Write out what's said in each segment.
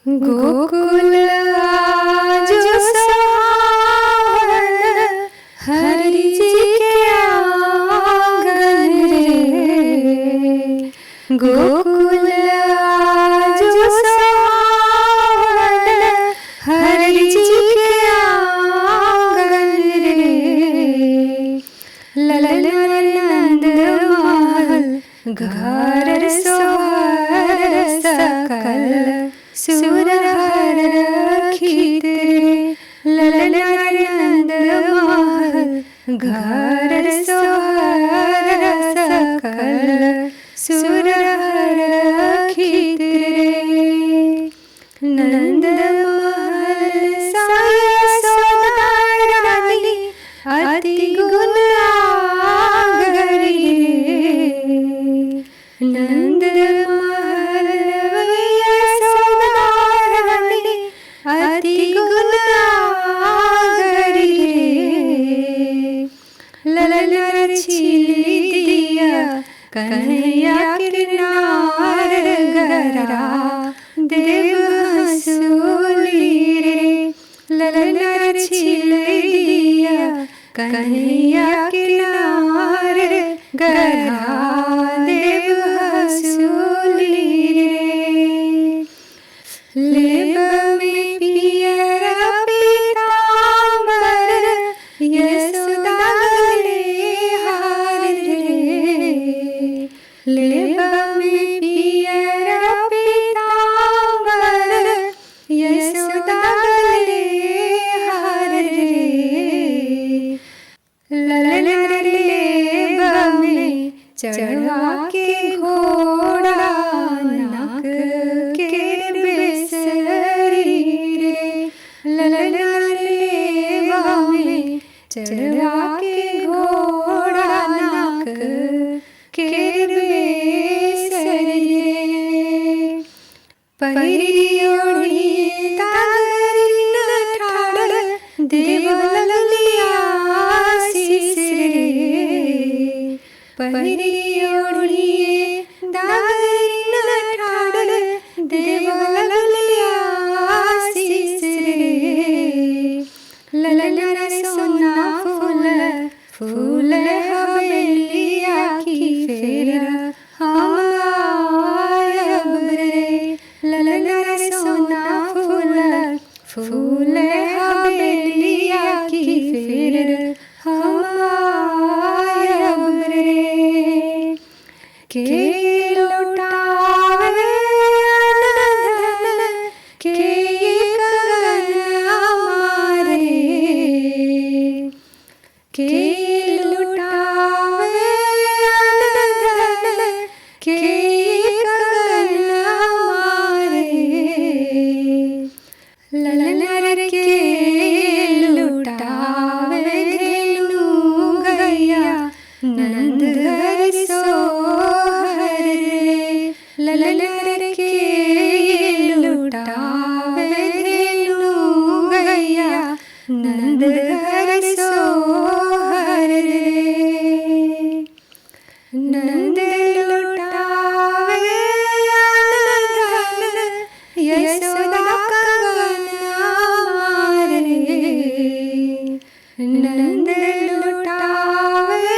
गोकुल आज सुहावन, हरि जी के आंगन रे। गोकुल आज सुहावन, हरि जी के आंगन रे। ललन नंद महल घर सोहर, सकल सुर हर रखित रे। ललन नंद महल घर सोहर, सकल सुर हर रखित रे। नंद महल साय यशोदा रानी, अति गुण आगरी रे। नंद महल यशोदा रानी, अति गुण आगरी रे। ललन छिली दिया कन्हैया किरनार, गरा देव हंसूली रे। ललन छिली दिया कन्हैया किरनार, गरा देव हंसूली रे। लेब में पियर पीतांबर, यशोदा गले हार रे। लेब में पियर पीतांबर, यशोदा गले हार रे। ललन लेब में चढ़ा के घोड़ा, नाक के बेसरी रे। ललन लेब में चढ़ा के घोड़ा, नाक के बेसरी रे। पहिरी ओढ़ी तागरी न ठाड़, देवल लिया आशीष रे। पहिरी ओढ़ी तागरी न ठाड़, देवल लिया आशीष रे। ललन सोना फूल फूल हवेलिया की फेरा हम आयब रे। ललन सोना फूल फूल हवेलिया की फेरा हम आयब रे। के लुटावे अनधन, के गगन हमारे। के लुटावे अनधन, के गगन हमारे। ललन के लुटावे धेनु गैया, नंद घर सोहर रे। ललन के लुटावे धेनु गैया, नंद घर सोहर रे। नंद लुटावे अनधन, यशोदा कंगन हार रे। नंद लुटावे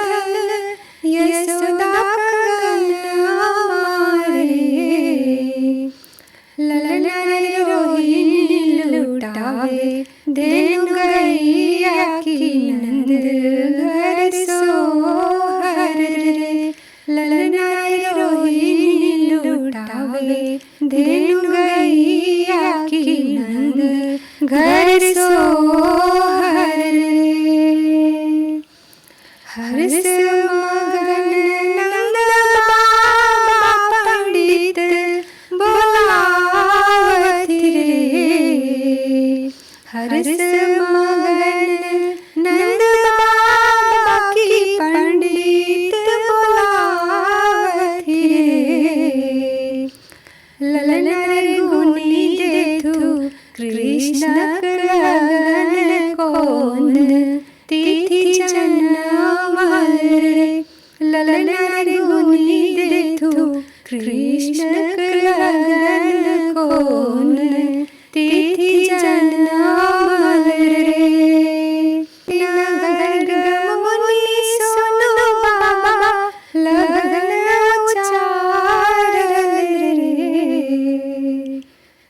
अनधन, यशोदा कंगन हार रे। ललन रोहिणी लुटावे धेनु गैया की, नंद घर सोहर रे। ललन रोहिणी लुटावे धेनु गैया की, नंद घर सोहर रे। हर्ष मगन नंद बाबा पंडित बोलावती रे। हर्ष मगन नंद बाबा की पंडित बोलावती रे। ललन गुनी देखू कृष्ण लगन, कौन तिथि जन्मल रे। ललन गुनी देखू कृष्ण लगन, कोन तिथि जन्मल रे। नगर मुनि सुनो बाबा लगन उचारल रे।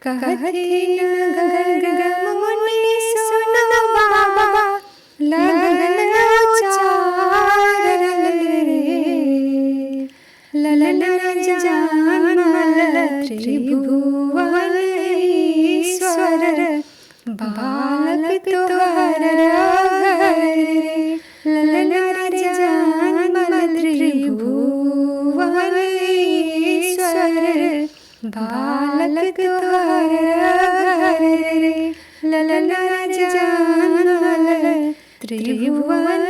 कहती नगर मुनि सुनो बाबा लगन उचारल रे। ललन जन्मल त्रिभुवन ईश्वर बालक तोहर घर रे। ललन जन्मल त्रिभुवन ईश्वर बालक तोहर घर रे। ललन जन्मल त्रिभुवन